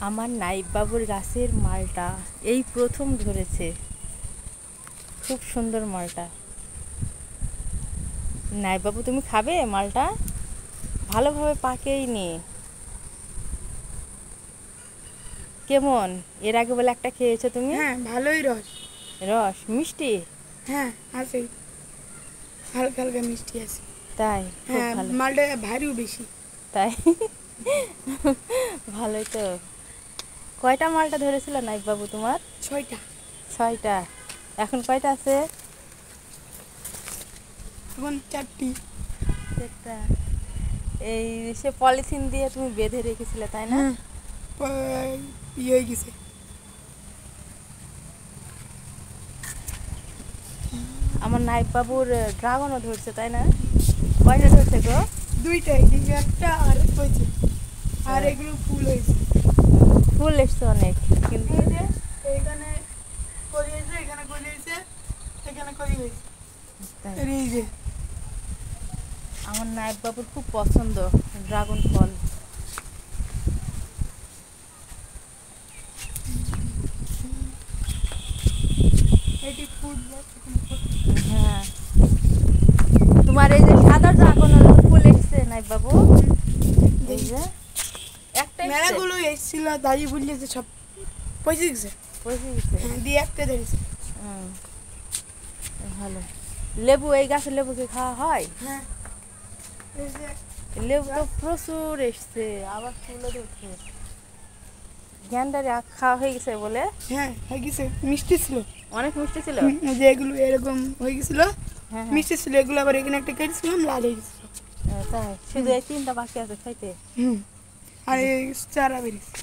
আমার নাইব বাবুর গাছের মালটা এই প্রথম ধরেছে। খুব সুন্দর মালটা। নাইব বাবু, তুমি খাবে মালটা? ভালোভাবে পাকেই নি। কেমন? এর আগে বলে একটা খেয়েছো তুমি? হ্যাঁ, ভালোই রস। রস মিষ্টি? হ্যাঁ, আছে, হালকা হালকা মিষ্টি আছে। তাই? খুব হ্যাঁ, ভালো। মালটা ভারীও বেশি। তাই? ভালোই তো। কয়টা মালটা ধরেছিল নাইব বাবু তোমার? 6টা। 6টা। এখন কয়টা আছে? এখন 4টি। এই সে পলিথিন দিয়ে তুমি বেঁধে রেখেছিলে, তাই না? ইয়ে হয়ে গেছে। আমার নাইব বাবুর ড্রাগনও ধরছে, তাই না? কয়টা ধরছে গো? 2টা, এদিকে একটা আর হয়েছে। আর এগুলো ফুল হয়েছে। ফুল এসছে অনেক, কিন্তু এখানে কলি হয়েছে, এখানে কলি হয়েছে, এখানে কলি হয়েছে। এই যে আমার নাইব বাবুর খুব পছন্দ ড্রাগন ফল। এটি ফুল। হ্যাঁ, তোমার এই যে সাদা ড্রাগন ফুল এসছে নাইব বাবু। এই যে একটা মেলাগুলো এসেছিল, দাদি বলছে সব পয়সা গেছে। পয়সা গেছে। হ্যাঁ, দিয়ে একটা ধরেছে। ভালো। লেবু, এই গাছের লেবু কি খাওয়া হয়? হ্যাঁ, এই যে লেবু তো প্রচুর এসছে, আবার ফুলও ধরছে। গ্যান্ডারে খাওয়া হয়ে গেছে বলে? হ্যাঁ, হয়ে গেছে, মিষ্টি ছিল। অনেক মিষ্টি ছিল। এই যে এগুলো এরকম হয়ে গেছিল, হ্যাঁ, মিষ্টি ছিল। এগুলো আবার এখানে একটা কেটেছিলাম, লাল হয়ে গেছিল। তাই? শুধু এই 3টা বাকি আছে খাইতে। আর এই চারা বেরিয়েছে।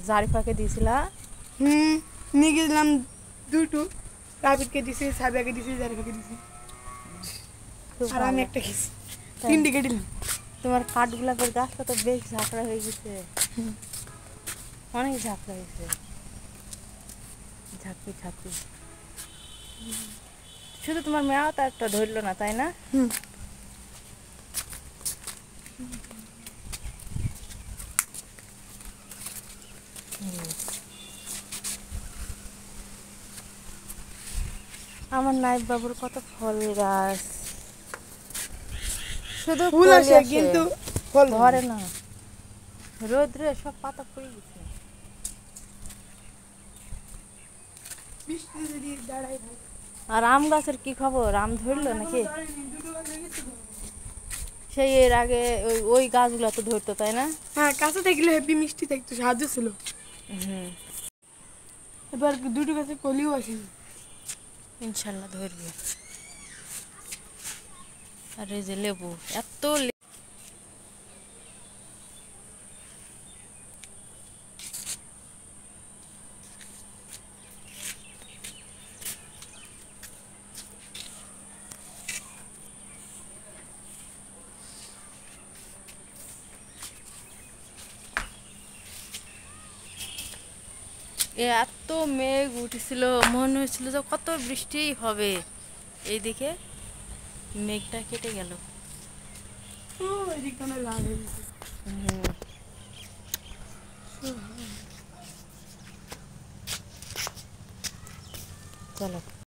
জারিফাকে দিয়েছিলা? নিয়ে গেছিলাম 2টো। রাবিটকে দিছি, সাবিয়াকে দিছি, জারিফাকে দিছি। আর আমি একটা খেয়েছি। 3টে কেটেছিলাম। তোমার কাঠগোলাপের গাছটা তো বেশ ঝাঁকড়া হয়ে গেছে। অনেক ঝাঁকড়া হয়েছে, ঝাঁকি ঝাঁকি। শুধু তোমার মেয়াও তো একটা ধরলো না, তাই না? আমার নাইব বাবুর কত ফল গাছ, শুধু ফুল আসে কিন্তু ফল ধরে না। রোদ্রে সব পাতা পড়ে গেছে। আর আম গাছের কি খবর? আম ধরলো নাকি? সেই এর আগে ওই গাছগুলো তো ধরতো, তাই না? হ্যাঁ, কাঁচা থাকলে হেভি মিষ্টি থাকতো, সাহায্য ছিল। এবার 2টো গাছে কলিও আসেনি। ইনশাল্লাহ ধরবে। আর এই যে লেবু, এত এত মেঘ উঠেছিল, মনে হয়েছিল যে কত বৃষ্টি হবে। এইদিকে মেঘটা কেটে গেল। চলো।